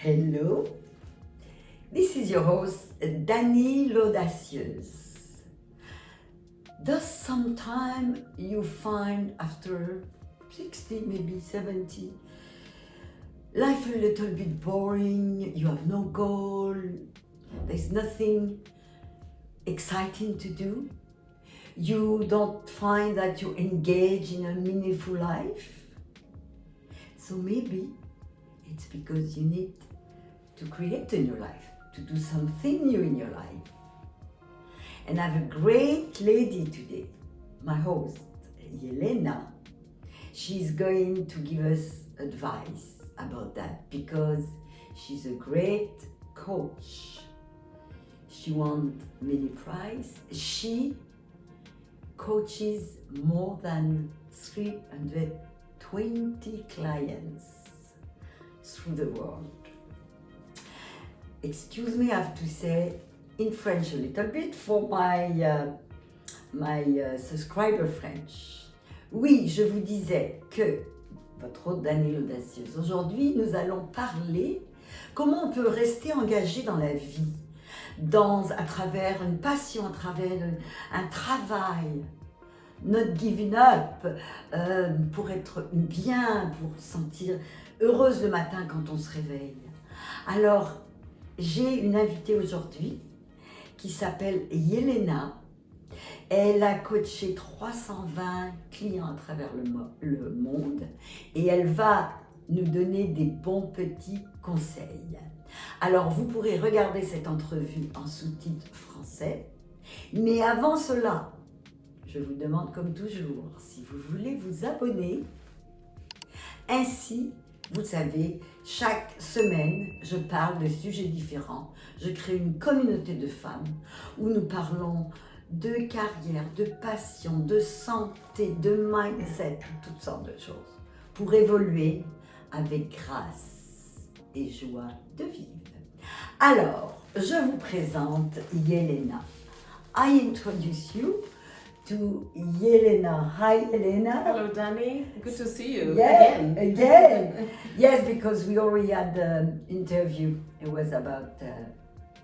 Hello, this is your host, Dani l'Audacieuse. Does sometime you find after 60, maybe 70, life a little bit boring, you have no goal, there's nothing exciting to do, you don't find that you engage in a meaningful life? So maybe it's because you need to create a new life, to do something new in your life. And I have a great lady today, my host, Jelena. She's going to give us advice about that because she's a great coach. She won many prizes. She coaches more than 320 clients through the world. Excuse me, I have to say in French a little bit for my subscriber French. Oui, je vous disais que votre hôte Dani l'Audacieuse. Aujourd'hui, nous allons parler comment on peut rester engagé dans la vie, à travers une passion, à travers un travail, not giving up, pour être bien, pour se sentir heureuse le matin quand on se réveille. Alors, j'ai une invitée aujourd'hui qui s'appelle Jelena. Elle a coaché 320 clients à travers le monde et elle va nous donner des bons petits conseils. Alors, vous pourrez regarder cette entrevue en sous-titres français. Mais avant cela, je vous demande comme toujours, si vous voulez vous abonner. Ainsi, vous savez, chaque semaine, je parle de sujets différents. Je crée une communauté de femmes où nous parlons de carrière, de passion, de santé, de mindset, toutes sortes de choses pour évoluer avec grâce et joie de vivre. Alors, je vous présente Jelena. I introduce you to Jelena. Hi, Jelena. Hello, Dani. Good to see you again. Yes, because we already had the interview. It was about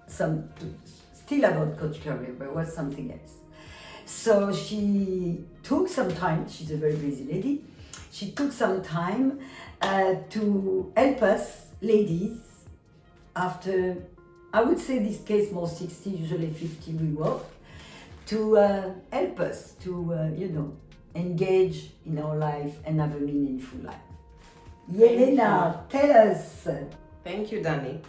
still about coach career, but it was something else. So she took some time. She's a very busy lady. She took some time to help us, ladies, after, I would say this case more 60, usually 50 we work, to help us to, engage in our life and have a meaningful life. Jelena, tell us. Thank you, Dani.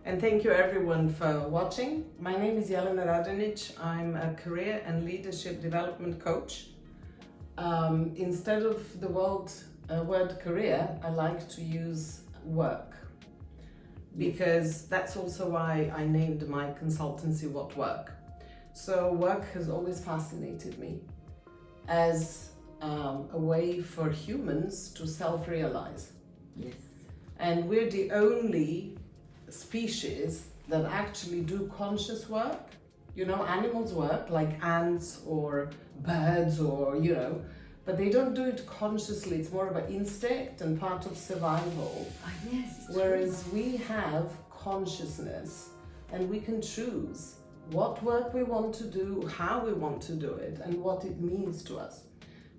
And thank you everyone for watching. My name is Jelena Radonjic. I'm a career and leadership development coach. Instead of the word career, I like to use work, because that's also why I named my consultancy What Work. So work has always fascinated me as a way for humans to self-realize. Yes. And we're the only species that actually do conscious work. You know, animals work like ants or birds or, but they don't do it consciously. It's more of an instinct and part of survival. Yes. Whereas we have consciousness and we can choose what work we want to do, how we want to do it, and what it means to us.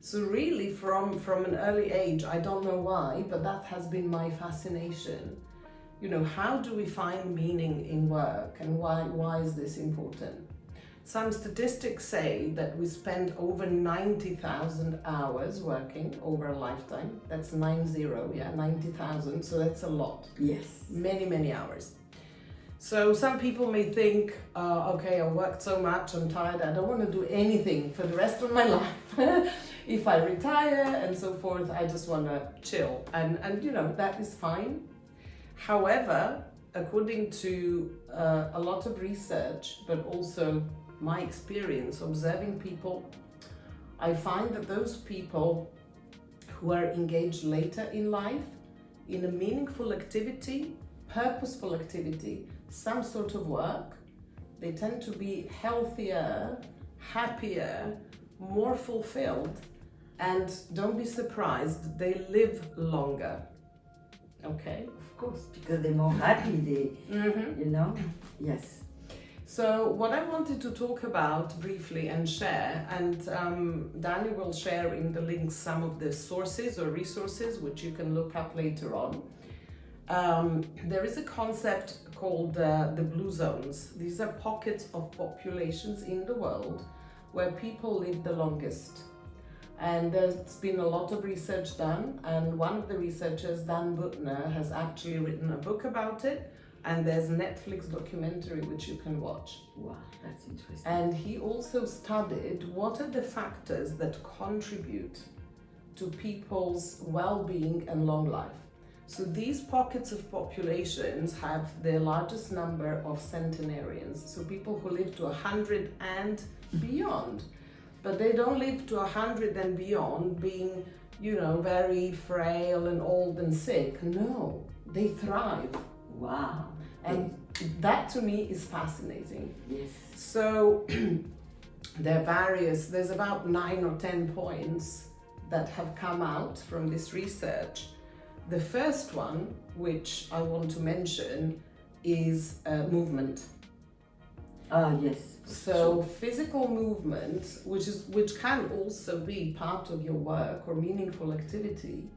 So really from an early age, I don't know why, but that has been my fascination. How do we find meaning in work, and why is this important? Some statistics say that we spend over 90,000 hours working over a lifetime. That's 90,000, so that's a lot. Yes. Many, many hours. So some people may think, okay, I worked so much, I'm tired, I don't want to do anything for the rest of my life. If I retire and so forth, I just want to chill. And that is fine. However, according to a lot of research, but also my experience observing people, I find that those people who are engaged later in life in a meaningful activity, purposeful activity, some sort of work, they tend to be healthier, happier, more fulfilled, and don't be surprised, they live longer. Okay. Of course, because they're more happy, you know? Yes. So what I wanted to talk about briefly and share, and Danny will share in the links some of the sources or resources which you can look up later on. There is a concept called the blue zones. These are pockets of populations in the world where people live the longest. And there's been a lot of research done, and one of the researchers, Dan Buettner, has actually written a book about it, and there's a Netflix documentary which you can watch. Wow, that's interesting. And he also studied what are the factors that contribute to people's well-being and long life. So these pockets of populations have the largest number of centenarians, so people who live to 100 and beyond. But they don't live to 100 and beyond being, you know, very frail and old and sick. No, they thrive. Wow. And that to me is fascinating. Yes. So there's about 9 or 10 points that have come out from this research. The first one, which I want to mention, is movement. Yes. So physical movement, which can also be part of your work or meaningful activity,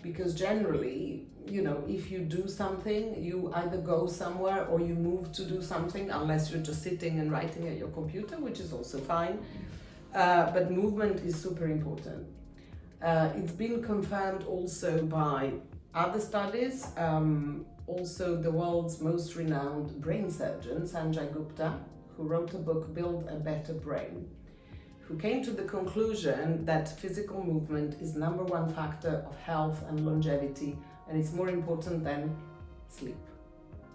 because generally, you know, if you do something, you either go somewhere or you move to do something, unless you're just sitting and writing at your computer, which is also fine. But movement is super important. It's been confirmed also by other studies. Also, the world's most renowned brain surgeon, Sanjay Gupta, who wrote a book, Build a Better Brain, who came to the conclusion that physical movement is number one factor of health and longevity, and it's more important than sleep.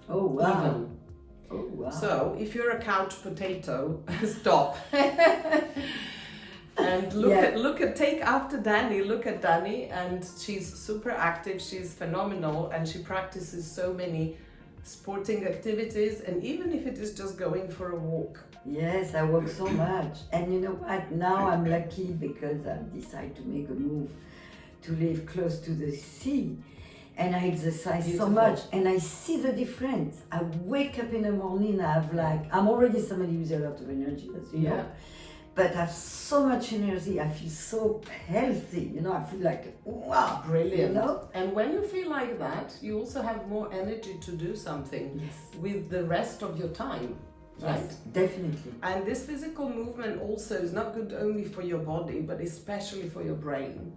Oh, wow. Even. Oh, wow. So, if you're a couch potato, stop. And take after Danny, look at Danny, and she's super active, she's phenomenal, and she practices so many sporting activities, and even if it is just going for a walk. Yes, I walk so much. And you know what? Now I'm lucky because I've decided to make a move to live close to the sea. And I exercise Beautiful. so much, and I see the difference. I wake up in the morning, I'm already somebody with a lot of energy, as you know. But I have so much energy, I feel so healthy, you know, I feel like, wow. Brilliant. You know? And when you feel like that, you also have more energy to do something with the rest of your time, right? Yes, definitely. And this physical movement also is not good only for your body, but especially for your brain.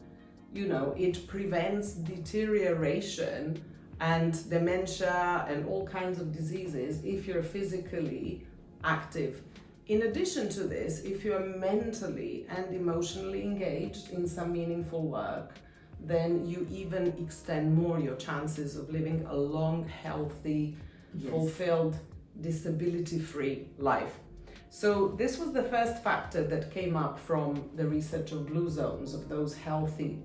You know, it prevents deterioration and dementia and all kinds of diseases if you're physically active. In addition to this, if you're mentally and emotionally engaged in some meaningful work, then you even extend more your chances of living a long, healthy, fulfilled, disability-free life. So this was the first factor that came up from the research of blue zones, of those healthy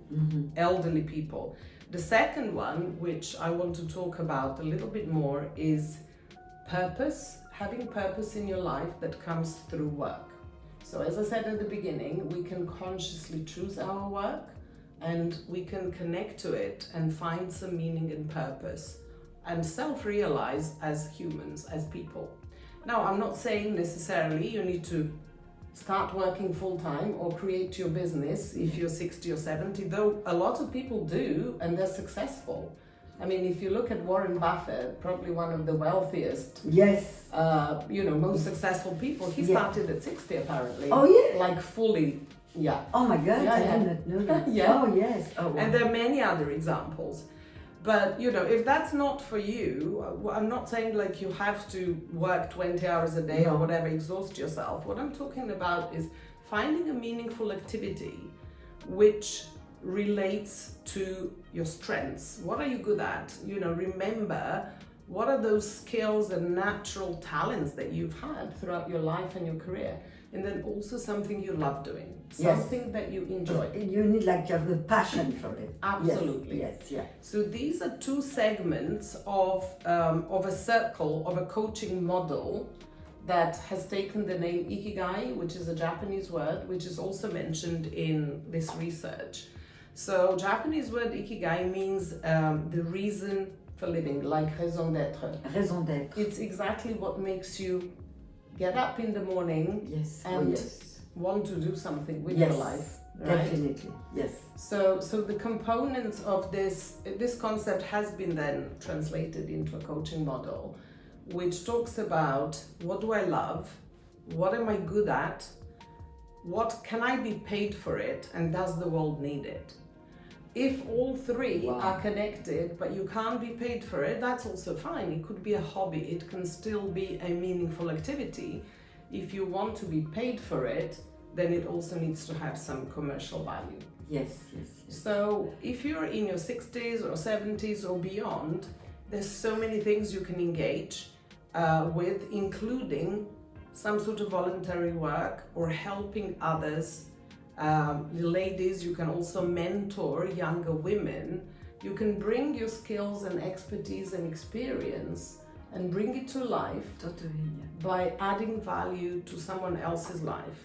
elderly people. The second one, which I want to talk about a little bit more, is purpose. Having purpose in your life that comes through work. So as I said at the beginning, we can consciously choose our work, and we can connect to it and find some meaning and purpose and self-realize as humans, as people. Now, I'm not saying necessarily you need to start working full-time or create your business if you're 60 or 70, though a lot of people do, and they're successful. I mean, if you look at Warren Buffett, probably one of the wealthiest, most successful people, he started at 60 apparently. Oh, yeah? Like fully, Oh my God, I did not know that. Oh, yes. Oh, wow. And there are many other examples. But, you know, if that's not for you, I'm not saying like you have to work 20 hours a day or whatever, exhaust yourself. What I'm talking about is finding a meaningful activity which relates to your strengths. What are you good at? You know, remember, what are those skills and natural talents that you've had throughout your life and your career? And then also something you love doing, something that you enjoy. You need like to have the passion for it. Absolutely. Yes. So these are two segments of a circle, of a coaching model that has taken the name Ikigai, which is a Japanese word, which is also mentioned in this research. So Japanese word ikigai means the reason for living, like raison d'être. Raison d'être. It's exactly what makes you get up in the morning Yes. and want to do something with Yes. your life. Right? Definitely. Yes. So the components of this concept has been then translated into a coaching model, which talks about what do I love, what am I good at, what can I be paid for it, and does the world need it? If all three are connected, but you can't be paid for it, that's also fine. It could be a hobby. It can still be a meaningful activity. If you want to be paid for it, then it also needs to have some commercial value. Yes, yes, yes. So if you're in your 60s or 70s or beyond, there's so many things you can engage with, including some sort of voluntary work or helping others. Ladies, you can also mentor younger women. You can bring your skills and expertise and experience and bring it to life by adding value to someone else's life,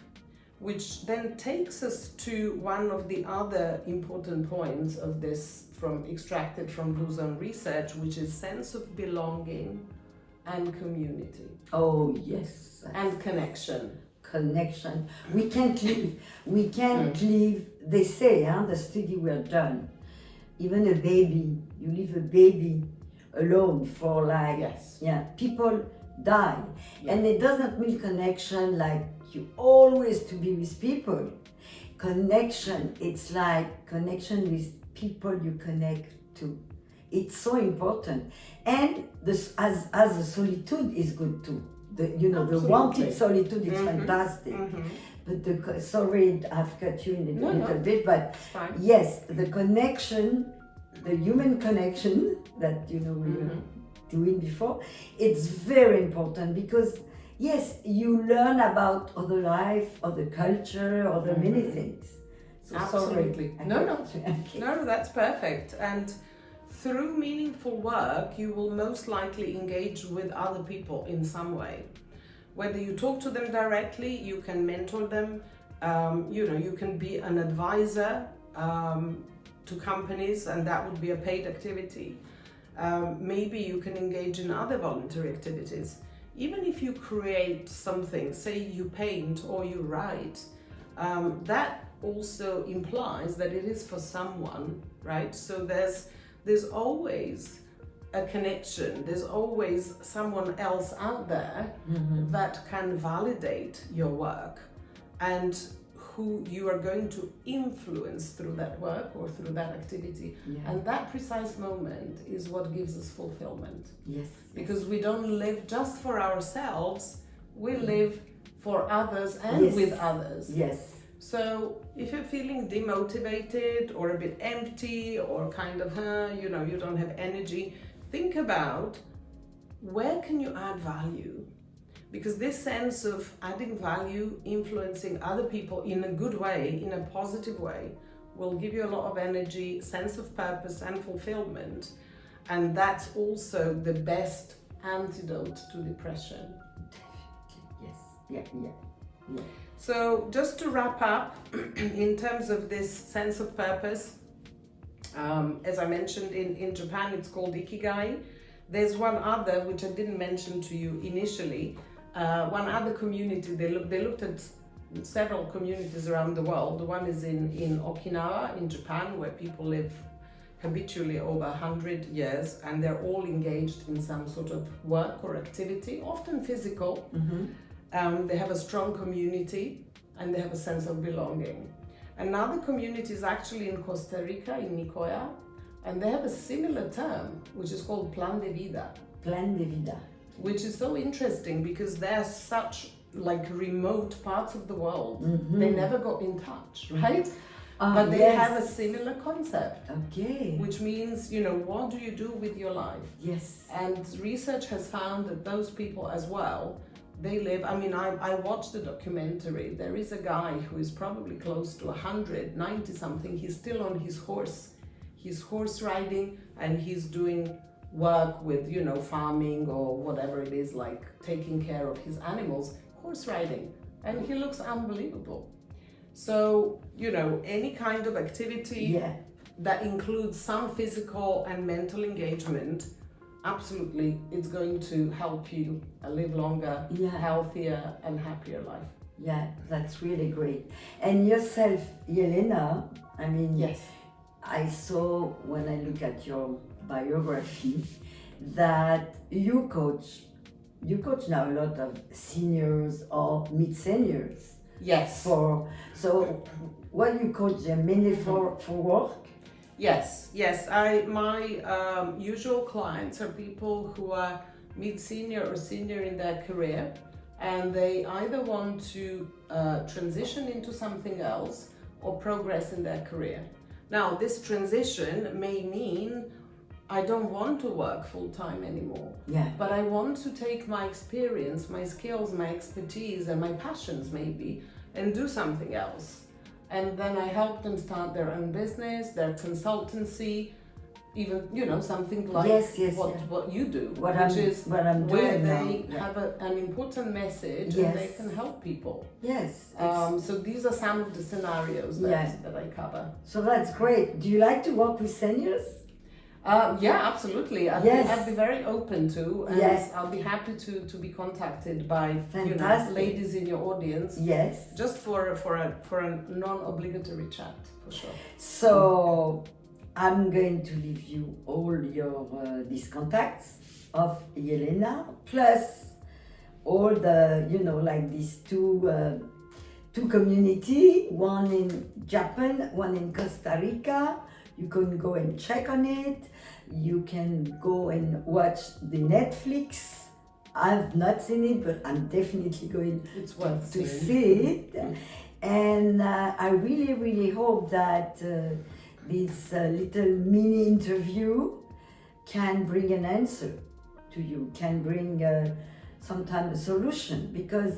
which then takes us to one of the other important points of this extracted from Blue Zone research, which is sense of belonging and community. Oh, yes. And connection. Connection. We can't live, they say, the study were done. Even a baby, you leave a baby alone for people die. Yeah. And it doesn't mean connection like you always to be with people. Connection, it's like connection with people you connect to. It's so important. And this, as the solitude is good too. The wanted solitude is fantastic. But sorry, I've cut you in a little bit, but yes, the connection, the human connection that we were doing before, it's very important because yes, you learn about other life, other culture, other many things. So absolutely. Sorry. No, that's perfect. And through meaningful work, you will most likely engage with other people in some way. Whether you talk to them directly, you can mentor them, you can be an advisor to companies, and that would be a paid activity. Maybe you can engage in other voluntary activities. Even if you create something, say you paint or you write, that also implies that it is for someone, right? So there's always a connection, there's always someone else out there that can validate your work and who you are going to influence through that work or through that activity. Yeah. And that precise moment is what gives us fulfillment. Yes. Because we don't live just for ourselves, we live for others and with others. Yes. So if you're feeling demotivated or a bit empty or kind of, you don't have energy, think about where can you add value? Because this sense of adding value, influencing other people in a good way, in a positive way, will give you a lot of energy, sense of purpose and fulfillment. And that's also the best antidote to depression. Definitely, yes. Yeah. So just to wrap up, in terms of this sense of purpose, as I mentioned, in Japan it's called ikigai. There's one other, which I didn't mention to you initially, one other community. They looked at several communities around the world. One is in Okinawa in Japan, where people live habitually over 100 years, and they're all engaged in some sort of work or activity, often physical. They have a strong community and they have a sense of belonging. Another community is actually in Costa Rica, in Nicoya, and they have a similar term, which is called plan de vida. Plan de vida. Which is so interesting because they're such remote parts of the world. They never got in touch, right? But they have a similar concept. Okay. Which means, what do you do with your life? Yes. And research has found that those people as well, they live, I watched the documentary. There is a guy who is probably close to 100, 90 something. He's still on his horse. He's horse riding and he's doing work with, farming or whatever it is, taking care of his animals, horse riding. And he looks unbelievable. So, you know, any kind of activity Yeah. that includes some physical and mental engagement, absolutely, it's going to help you live longer, Yeah. healthier and happier life. Yeah, that's really great. And yourself, Jelena, I mean, Yes. I saw when I look at your biography that you coach now a lot of seniors or mid-seniors. Yes. So what you coach them mainly for work? Yes. My usual clients are people who are mid-senior or senior in their career, and they either want to transition into something else or progress in their career. Now, this transition may mean I don't want to work full-time anymore, but I want to take my experience, my skills, my expertise, and my passions maybe, and do something else. And then I help them start their own business, their consultancy, even, you know, something like what you do, what I'm where doing they now. have an important message and they can help people. Yes. So these are some of the scenarios that I cover. So that's great. Do you like to work with seniors? Yeah, absolutely. I'd be very open to, and I'll be happy to be contacted by ladies in your audience. Yes. Just for a non-obligatory chat, for sure. So I'm going to leave you all your these contacts of Jelena, plus all the like these two community, one in Japan, one in Costa Rica. You can go and check on it. You can go and watch the Netflix. I've not seen it, but I'm definitely going to see it. And I really, really hope that this little mini interview can bring an answer to you, can bring sometimes a solution, because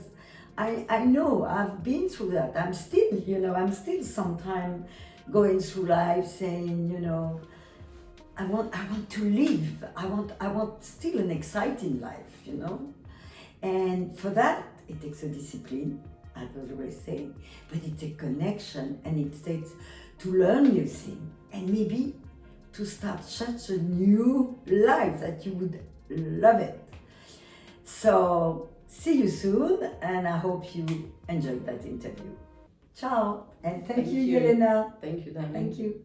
I know I've been through that. I'm still sometimes going through life saying, I want to live. I want still an exciting life, And for that, it takes a discipline, I always say, but it takes connection, and it takes to learn new things, and maybe to start such a new life that you would love it. So see you soon, and I hope you enjoyed that interview. Ciao, and thank you, Jelena. Thank you, Dani. Thank you.